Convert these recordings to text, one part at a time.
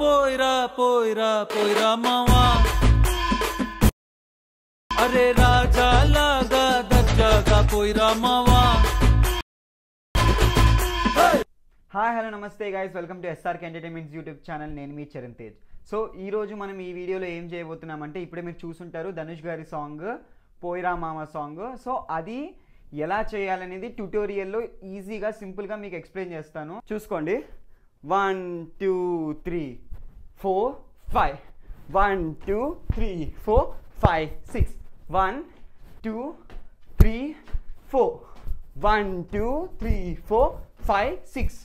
పోయిరా పోయిరా పోయిరా మావా అరే రాజా లాగా దర్జాగా పోయిరా మావా. హాయ్ హలో నమస్తే guys, welcome to SRK entertainments YouTube channel. నేను మీ చరణ్ తేజ్. సో ఈరోజు మనం ఈ వీడియోలో ఏం చేయబోతున్నామంటే, ఇప్పుడే మీరు చూసుంటారు ధనుష్ గారి సాంగ్ పోయిరా మామ సాంగ్. సో అది ఎలా చేయాలనేది ట్యూటోరియల్లో ఈజీగా సింపుల్గా మీకు ఎక్స్ప్లెయిన్ చేస్తాను. చూసుకోండి. 1 2 3 4 5 1 2 3 4 5 6 1 2 3 4 1 2 3 4 5 6.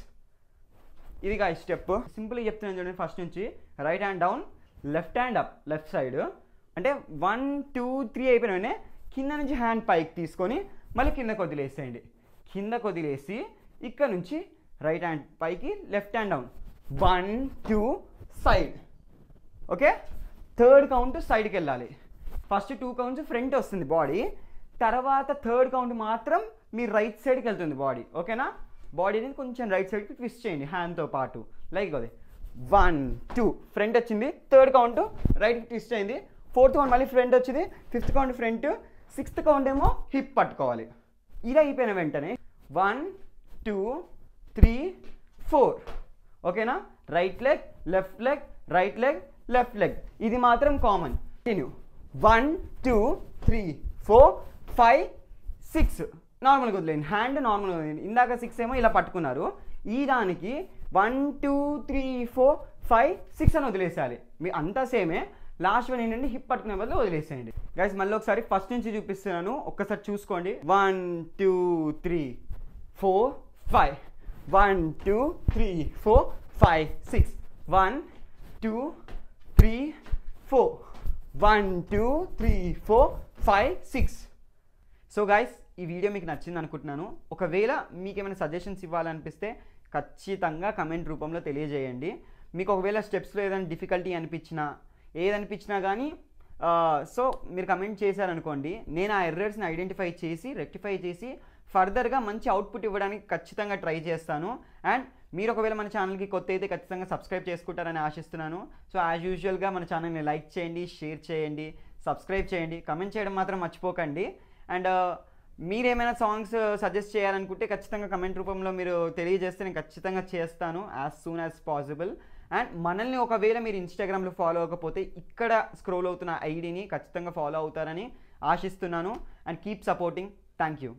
ఇది గా స్టెప్ సింపుల్గా చెప్తున్నాను చూడండి. ఫస్ట్ నుంచి right hand down, left hand up, left side. అంటే 1 2 3 అయిపోయిన కింద నుంచి హ్యాండ్ పైకి తీసుకొని మళ్ళీ కిందకు వదిలేసేయండి. కిందకు వదిలేసి ఇక్కడ నుంచి రైట్ హ్యాండ్ పైకి, left hand down, 1 2 side. Okay, third count సైడ్కి వెళ్ళాలి. ఫస్ట్ 2 కౌంట్స్ ఫ్రంట్ వస్తుంది బాడీ, తర్వాత థర్డ్ కౌంట్ మాత్రం మీ రైట్ సైడ్కి వెళ్తుంది బాడీ. ఓకేనా? బాడీని కొంచెం రైట్ సైడ్కి ట్విస్ట్ చేయండి హ్యాండ్తో పాటు. లైక్ అది 1 2 ఫ్రంట్ వచ్చింది, థర్డ్ కౌంట్ రైట్కి ట్విస్ట్ అయింది, ఫోర్త్ కౌంట్ మళ్ళీ ఫ్రంట్ వచ్చింది, fifth count front, sixth count ఏమో హిప్ పట్టుకోవాలి. ఇది అయిపోయిన వెంటనే 1 2 3 4. ఓకేనా? Right leg, left leg, right leg, left leg. ఇది మాత్రం కామన్. కంటిన్యూ. 1 2 3 4 5 6. నార్మల్గా వదిలేండి, హ్యాండ్ నార్మల్గా వదిలేండి. ఇందాక 6 ఏమో ఇలా పట్టుకున్నారు. ఈ దానికి 1 2 3 4 5 6 అని వదిలేసేయాలి. మీ అంతా సేమే. లాస్ట్ వన్ ఏంటంటే హిప్ పట్టుకునే బదులు వదిలేసేయండి. గైస్ మళ్ళీ ఒకసారి ఫస్ట్ నుంచి చూపిస్తున్నాను, ఒక్కసారి చూసుకోండి. 1 2 3 4 5 1 2 3 4 5 6 1 2 3 4 1 2 3 4 5 6. సో గైస్ ఈ వీడియో మీకు నచ్చింది అనుకుంటున్నాను. ఒకవేళ మీకు ఏమైనా సజెషన్స్ ఇవ్వాలనిపిస్తే ఖచ్చితంగా కమెంట్ రూపంలో తెలియజేయండి. మీకు ఒకవేళ స్టెప్స్లో ఏదైనా డిఫికల్టీ అనిపించినా, ఏదనిపించినా కానీ సో మీరు కమెంట్ చేశారనుకోండి, నేను ఆ ఎర్రర్స్ని ఐడెంటిఫై చేసి రెక్టిఫై చేసి ఫర్దర్గా మంచి అవుట్పుట్ ఇవ్వడానికి ఖచ్చితంగా ట్రై చేస్తాను. అండ్ మీరు ఒకవేళ మన ఛానల్కి కొత్త అయితే ఖచ్చితంగా సబ్స్క్రైబ్ చేసుకుంటారని ఆశిస్తున్నాను. సో యాజ్ యూజువల్గా మన ఛానల్ని లైక్ చేయండి, షేర్ చేయండి, సబ్స్క్రైబ్ చేయండి, కమెంట్ చేయడం మాత్రం మర్చిపోకండి. అండ్ మీరేమైనా సాంగ్స్ సజెస్ట్ చేయాలనుకుంటే ఖచ్చితంగా కమెంట్ రూపంలో మీరు తెలియజేస్తే నేను ఖచ్చితంగా చేస్తాను as soon as possible. And మనల్ని ఒకవేళ మీరు ఇన్స్టాగ్రామ్లో ఫాలో అవ్వకపోతే ఇక్కడ స్క్రోల్ అవుతున్న ఐడిని ఖచ్చితంగా ఫాలో అవుతారని ఆశిస్తున్నాను. And keep supporting. Thank you.